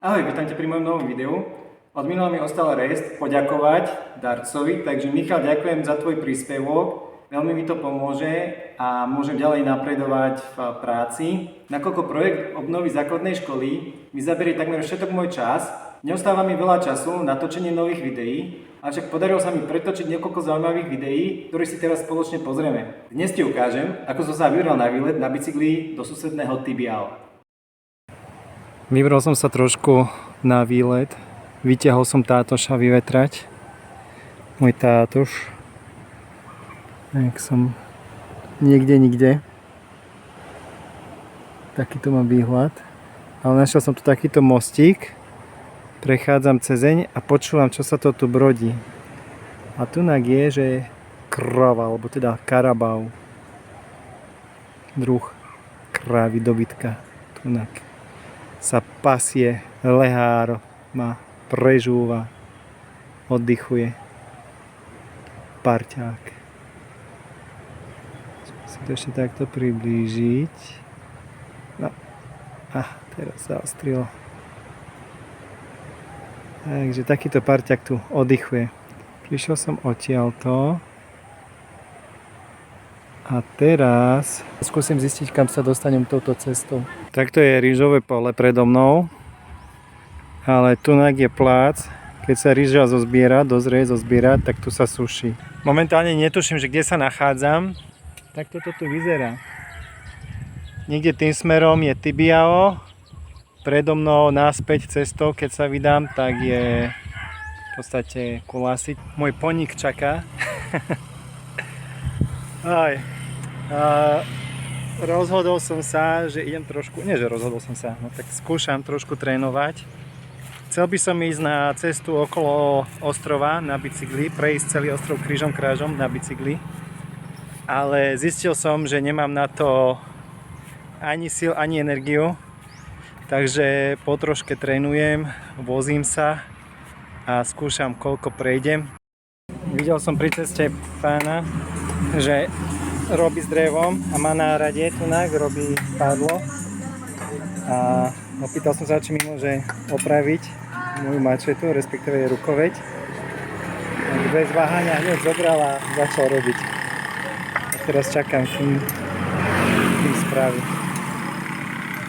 Ahoj, vítam ťa pri mojom novom videu. Od minulého mi ostal rest poďakovať darcovi, takže Michal, ďakujem za tvoj príspevok. Veľmi mi to pomôže a môžem ďalej napredovať v práci. Nakoľko projekt obnovy základnej školy mi zaberie takmer všetok môj čas, neostáva mi veľa času na točenie nových videí, avšak podarilo sa mi pretočiť niekoľko zaujímavých videí, ktoré si teraz spoločne pozrieme. Dnes ti ukážem, ako som sa vybral na výlet na bicykli do susedného Tibial. Vybral som sa trošku na výlet, vyťahol som tátoša vyvetrať, môj tátoš, tak som nikde, takýto mám výhľad, ale našiel som tu takýto mostík, prechádzam cezeň a počúvam, čo sa to tu brodí. A tunak je, že krava, alebo teda karabau, druh krávy, dobytka, tunak sa pasie, lehár ma prežúva, oddychuje. Parťák. Si to ešte takto priblížiť. No. Teraz zaostrilo. Takže takýto parťák tu oddychuje. Prišiel som odtiaľto. A teraz skúsim zistiť, kam sa dostanem touto cestou. Takto je rýžové pole predo mnou, ale tunak je plác. Keď sa rýža zozbiera, tak tu sa suší. Momentálne netuším, že kde sa nachádzam. Tak toto tu vyzerá. Niekde tým smerom je Tibiao. Predo mnou naspäť cestou, keď sa vydám, tak je v podstate Kulasiť. Môj poník čaká. Aj. Rozhodol som sa, že idem trošku, tak skúšam trošku trénovať. Chcel by som ísť na cestu okolo ostrova na bicykli, prejsť celý ostrov krížom krážom na bicykli, ale zistil som, že nemám na to ani sil, ani energiu, takže po troške trénujem, vozím sa a skúšam, koľko prejdem. Videl som pri ceste pána, že robí s drevom a má na rade tunak, robí pádlo a opýtal som sa, či mi môže opraviť moju mačetu, respektíve jej rukoveď. Bez váhania hneď zobral a začal robiť. A teraz čakám, kým spraví.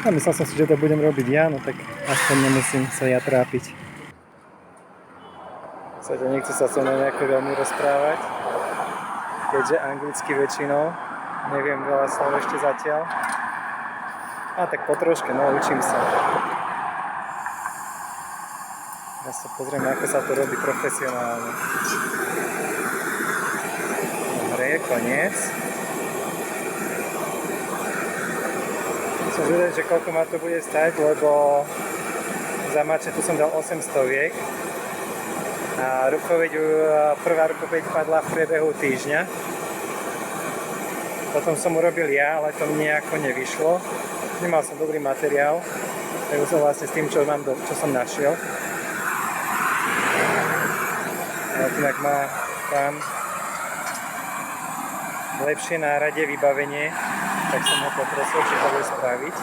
A myslel som si, že to budem robiť ja, no tak aspoň nemusím sa ja trápiť. Nechce sa so mnou nejako veľmi rozprávať, keďže anglicky väčšinou, neviem veľa slov ešte zatiaľ. A tak po troške, no učím sa. Ja sa pozriem, ako sa to robí profesionálne. Dobre, koniec. Som zvedavý, že koľko ma to bude stať, lebo za mačetu som dal 800-iek. A prvá rukoveď padla v priebehu týždňa. Potom som urobil ja, ale to mne nejako nevyšlo. Nemal som dobrý materiál, tak som vlastne s tým, čo som našiel. A inak má tam lepšie náradie, vybavenie, tak som ho poprosil, či to bude spraviť.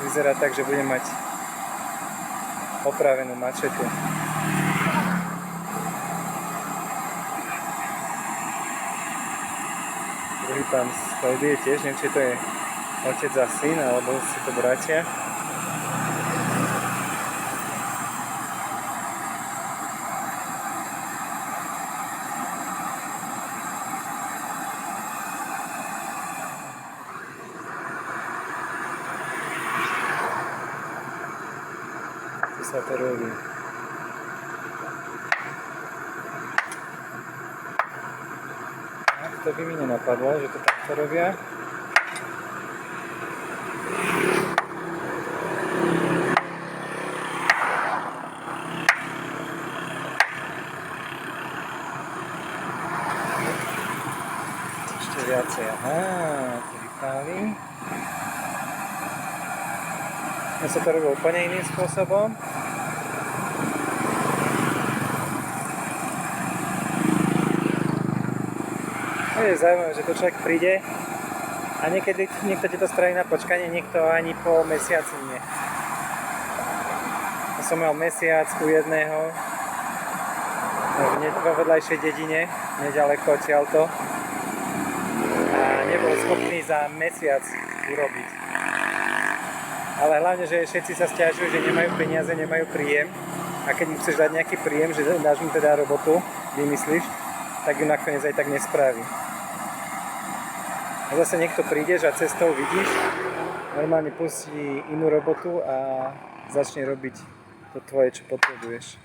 Vyzerá tak, že budem mať opravenú mačetu. Druhý pán sleduje tiež, neviem, či to je otec a syn, alebo si to bratia. Sa to robí. To by mi nenapadlo, že to takto robia. Ešte viacej, to vypáli. Ja sa to robil úplne iným spôsobom. Je zaujímavé, že to človek príde a niekedy niekto ti to spraví na počkanie, niekto ani po mesiaci nie. Ja som mal mesiac u jedného vo vedľajšej dedine, nedaleko odtiaľto. A nebol schopný za mesiac urobiť. Ale hlavne, že všetci sa sťažujú, že nemajú peniaze, nemajú príjem. A keď mu chceš dať nejaký príjem, že dáš mu teda robotu, vymyslíš, tak ju nakoniec aj tak nespraví. A zase niekto prídeš a cestou vidíš, normálne pustí inú robotu a začne robiť to tvoje, čo potrebuješ.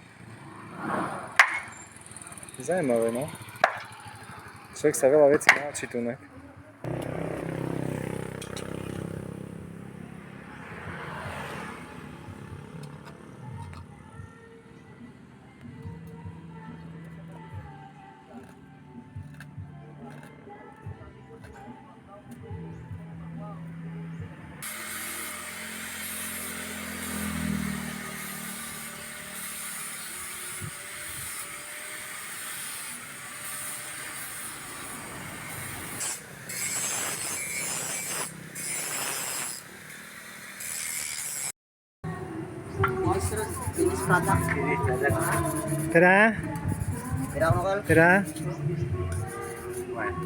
Zajímavé, no. Človek sa veľa vecí naučí tunak. Finish product. Teda? Berapa nokal? Teda?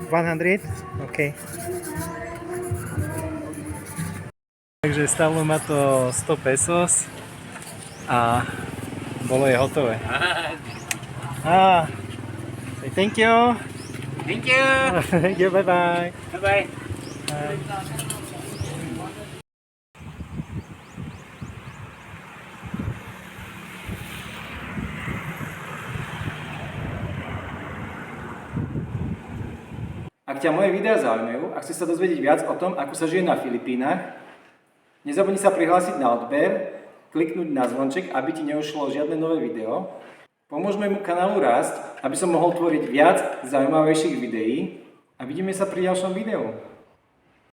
100? OK. Takže stalo ma to 100 pesos a bolo je hotové. Say thank you. Thank you. Thank you, bye bye. Bye-bye. Bye. Ak ťa moje videá zaujímajú a chceš sa dozvedieť viac o tom, ako sa žije na Filipínach, nezabudni sa prihlásiť na odber, kliknúť na zvonček, aby ti neušlo žiadne nové video. Pomôž môjmu kanálu rásť, aby som mohol tvoriť viac zaujímavejších videí a vidíme sa pri ďalšom videu.